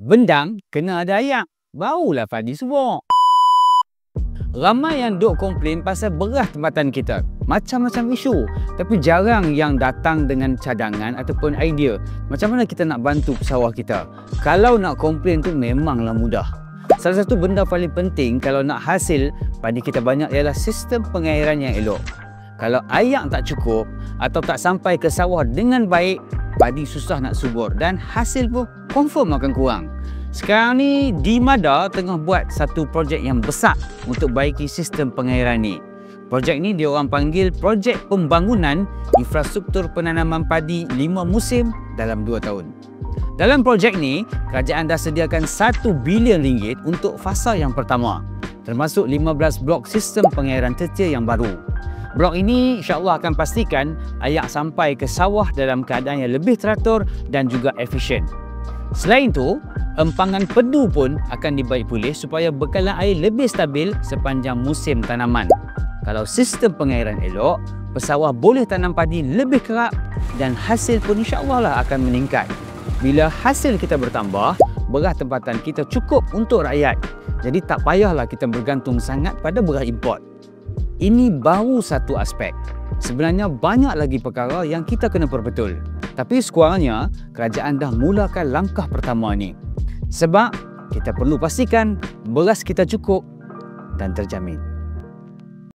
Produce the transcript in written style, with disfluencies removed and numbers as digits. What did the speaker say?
Bendang kena ada ayak, barulah padi subur. Ramai yang duk komplain pasal beras tempatan kita. Macam-macam isu. Tapi jarang yang datang dengan cadangan ataupun idea. Macam mana kita nak bantu pesawah kita? Kalau nak komplain tu memanglah mudah. Salah satu benda paling penting kalau nak hasil padi kita banyak ialah sistem pengairan yang elok. Kalau ayak tak cukup atau tak sampai ke sawah dengan baik, padi susah nak subur dan hasil pun confirm akan kurang. Sekarang ni DMADA tengah buat satu projek yang besar untuk baiki sistem pengairan ni. Projek ni diorang panggil Projek Pembangunan Infrastruktur Penanaman Padi 5 Musim dalam 2 tahun. Dalam projek ni, kerajaan dah sediakan RM1 bilion untuk fasa yang pertama, termasuk 15 blok sistem pengairan tertia yang baru. Blok ini insya-Allah akan pastikan ayak sampai ke sawah dalam keadaan yang lebih teratur dan juga efisien. Selain itu, empangan pedu pun akan dibaik pulih supaya bekalan air lebih stabil sepanjang musim tanaman. Kalau sistem pengairan elok, pesawah boleh tanam padi lebih kerap dan hasil pun insya-Allah lah akan meningkat. Bila hasil kita bertambah, beras tempatan kita cukup untuk rakyat. Jadi tak payahlah kita bergantung sangat pada beras import. Ini baru satu aspek. Sebenarnya banyak lagi perkara yang kita kena perbetul. Tapi sekurangnya, kerajaan dah mulakan langkah pertama ni. Sebab kita perlu pastikan beras kita cukup dan terjamin.